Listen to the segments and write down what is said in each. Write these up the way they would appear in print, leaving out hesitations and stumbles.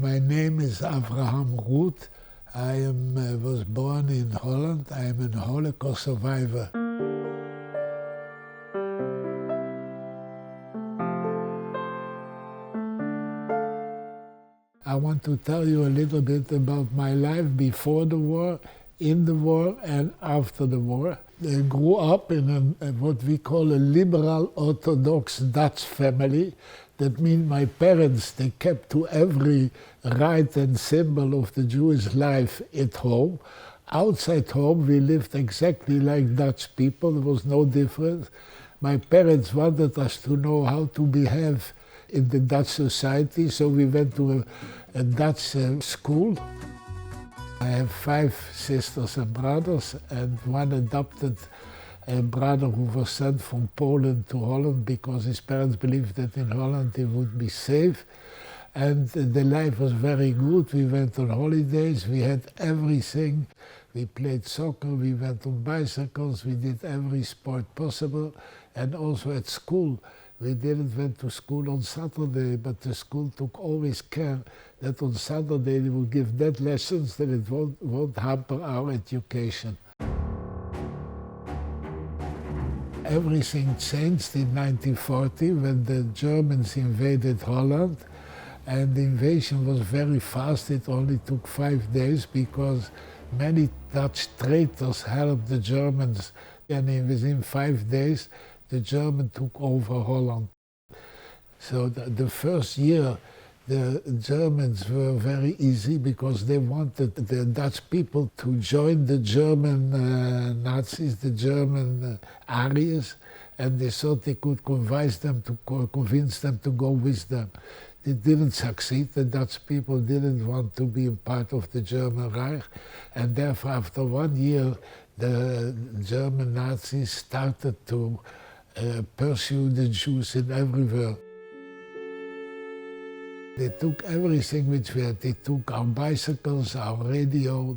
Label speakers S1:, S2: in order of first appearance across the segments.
S1: My name is Avraham Roet. I was born in Holland. I am a Holocaust survivor. I want to tell you a little bit about my life before the war, in the war, and after the war. I grew up in what we call a liberal Orthodox Dutch family. That means my parents, they kept to every rite and symbol of the Jewish life at home. Outside home, we lived exactly like Dutch people. There was no difference. My parents wanted us to know how to behave in the Dutch society, so we went to a Dutch school. I have 5 sisters and brothers, and one adopted brother who was sent from Poland to Holland because his parents believed that in Holland he would be safe. And the life was very good. We went on holidays, we had everything. We played soccer, we went on bicycles, we did every sport possible. And also at school, we didn't went to school on Saturday, but the school took always care that on Saturday they would give that lessons that it won't hamper our education. Everything changed in 1940 when the Germans invaded Holland, and the invasion was very fast. It only took 5 days because many Dutch traitors helped the Germans, and within 5 days the Germans took over Holland. So the first year the Germans were very easy because they wanted the Dutch people to join the German Nazis, the German Aryans, and they thought they could convince them to go with them. They didn't succeed. The Dutch people didn't want to be a part of the German Reich, and therefore after 1 year the German Nazis started to pursue the Jews in everywhere. They took everything which we had. They took our bicycles, our radio.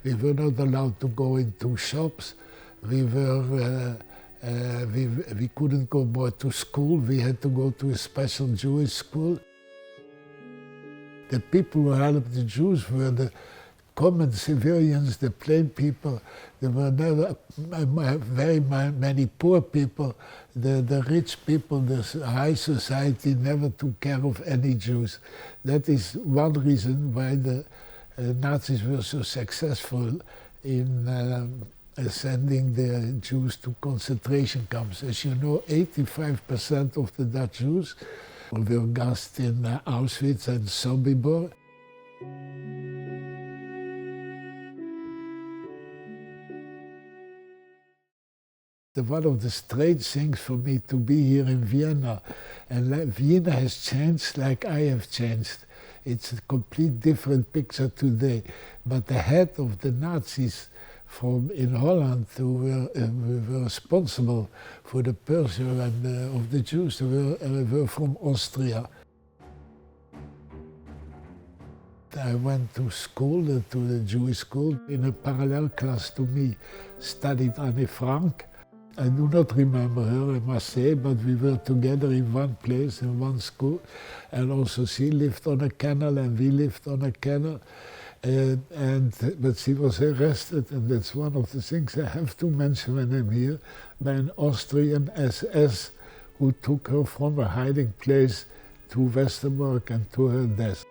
S1: We were not allowed to go into shops. We couldn't go more to school. We had to go to a special Jewish school. The people who helped the Jews were the common civilians, the plain people. There were never very many poor people. The rich people, the high society never took care of any Jews. That is one reason why the Nazis were so successful in sending the Jews to concentration camps. As you know, 85% of the Dutch Jews were gassed in Auschwitz and Sobibor. One of the strange things for me to be here in Vienna, and Vienna has changed like I have changed. It's a complete different picture today. But the head of the Nazis in Holland, who were responsible for the pursuit of the Jews, were from Austria. I went to school, to the Jewish school. In a parallel class to me studied Anne Frank. I do not remember her, I must say, but we were together in one place, in one school. And also she lived on a canal and we lived on a canal. But she was arrested, and that's one of the things I have to mention when I'm here, by an Austrian SS who took her from a hiding place to Westerbork and to her death.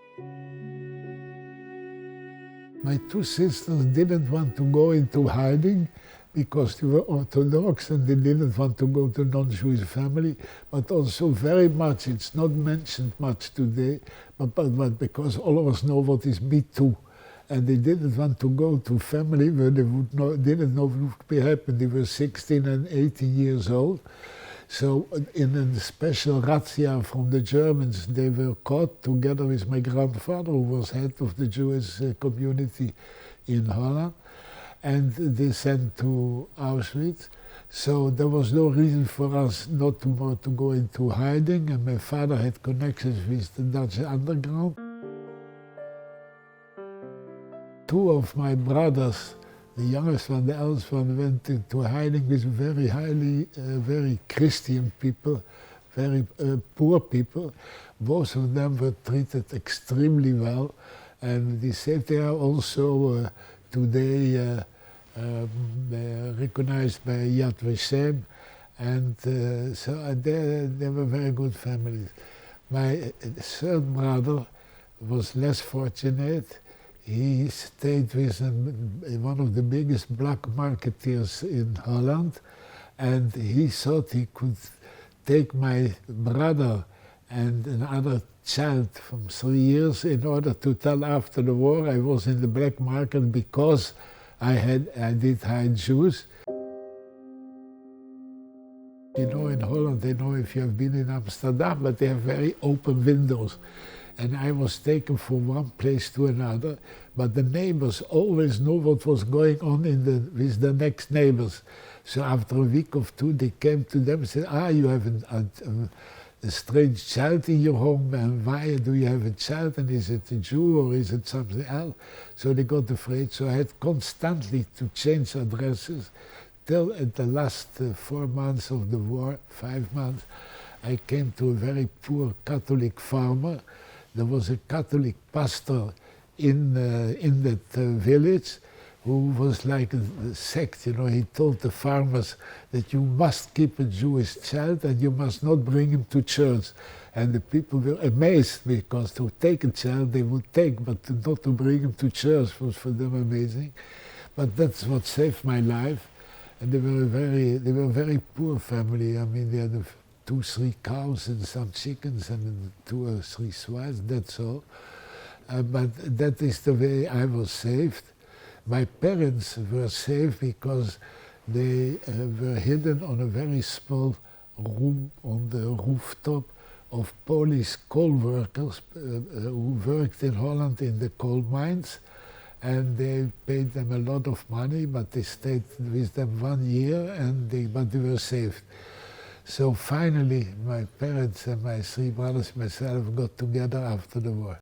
S1: My 2 sisters didn't want to go into hiding because they were Orthodox and they didn't want to go to non-Jewish family, but also very much, it's not mentioned much today, but because all of us know what is Me Too. And they didn't want to go to family where they didn't know what would be happening. They were 16 and 18 years old. So in a special razzia from the Germans, they were caught together with my grandfather, who was head of the Jewish community in Holland, and they sent to Auschwitz. So there was no reason for us not to go into hiding, and my father had connections with the Dutch underground. 2 of my brothers, the youngest one, the eldest one, went into hiding with very Christian people, very poor people. Most of them were treated extremely well, and they said they are also today recognized by Yad Vashem, and so they were very good families. My third brother was less fortunate. He stayed with one of the biggest black marketeers in Holland, and he thought he could take my brother and another child from 3 years in order to tell after the war I was in the black market because I did hide Jews. You know, in Holland, I don't know if you have been in Amsterdam, but they have very open windows. And I was taken from one place to another, but the neighbors always knew what was going on with the next neighbors. So after a week or two, they came to them and said, you have a strange child in your home, and why do you have a child, and is it a Jew or is it something else? So they got afraid, so I had constantly to change addresses till at the last 4 months of the war, 5 months, I came to a very poor Catholic farmer. There was a Catholic pastor in that village who was like a sect, you know. He told the farmers that you must keep a Jewish child and you must not bring him to church. And the people were amazed because to take a child they would take, but not to bring him to church was for them amazing. But that's what saved my life. And they were a very poor family. I mean, they had 2, 3 cows and some chickens and 2 or 3 swines, that's all. But that is the way I was saved. My parents were saved because they were hidden on a very small room on the rooftop of Polish coal workers who worked in Holland in the coal mines. And they paid them a lot of money, but they stayed with them 1 year, but they were saved. So finally, my parents and my 3 brothers and myself got together after the war.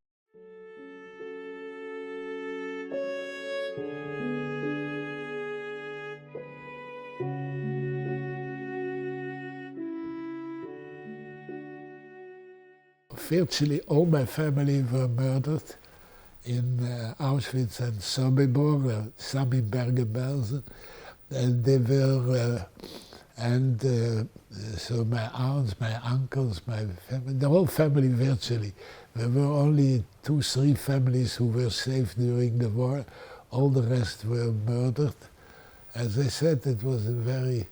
S1: Virtually all my family were murdered in Auschwitz and Sobibor, some in Bergen-Belsen, and they were, so my aunts, my uncles, my family, the whole family virtually. There were only 2, 3 families who were saved during the war. All the rest were murdered. As I said, it was a very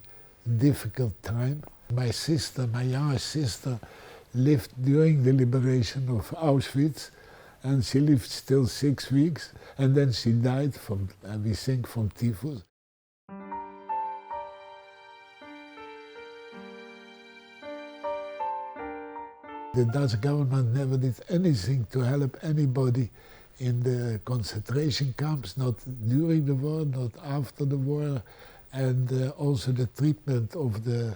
S1: difficult time. My sister, my younger sister, lived during the liberation of Auschwitz, and she lived still 6 weeks, and then she died from, we think, from typhus. The Dutch government never did anything to help anybody in the concentration camps, not during the war, not after the war, and also the treatment of the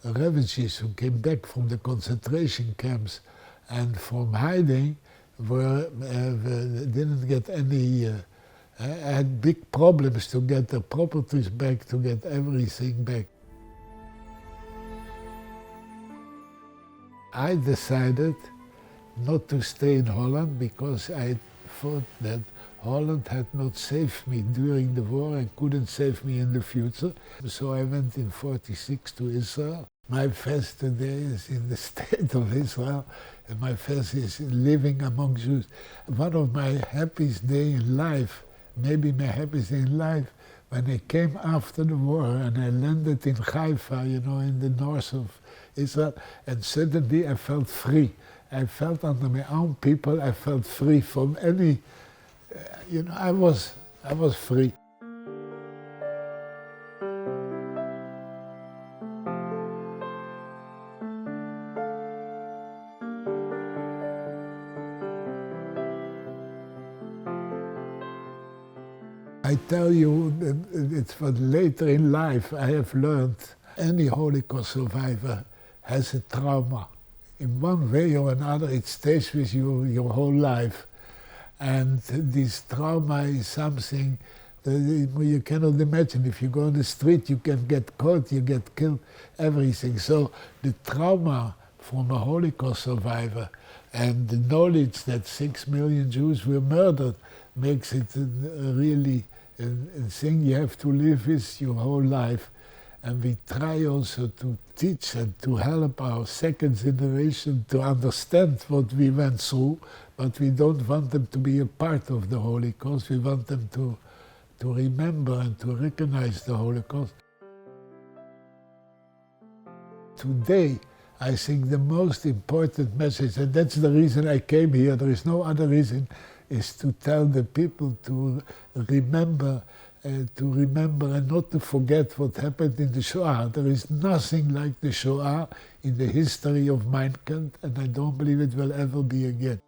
S1: refugees who came back from the concentration camps and from hiding didn't get any, had big problems to get their properties back, to get everything back. I decided not to stay in Holland because I thought that Holland had not saved me during the war and couldn't save me in the future. So I went in '46 to Israel. My fest today is in the state of Israel, and my fest is living among Jews. One of my happiest days in life, maybe my happiest day in life, when I came after the war and I landed in Haifa, you know, in the north of Israel, and suddenly I felt free. I felt under my own people, I felt free from any, you know, I was free. I tell you, it's for later in life I have learned any Holocaust survivor has a trauma. In one way or another, it stays with you your whole life. And this trauma is something that you cannot imagine. If you go on the street, you can get caught, you get killed, everything. So the trauma from a Holocaust survivor. And the knowledge that 6 million Jews were murdered makes it really a thing you have to live with your whole life. And we try also to teach and to help our second generation to understand what we went through, but we don't want them to be a part of the Holocaust. We want them to remember and to recognize the Holocaust. Today, I think the most important message, and that's the reason I came here, there is no other reason, is to tell the people to remember and not to forget what happened in the Shoah. There is nothing like the Shoah in the history of mankind, and I don't believe it will ever be again.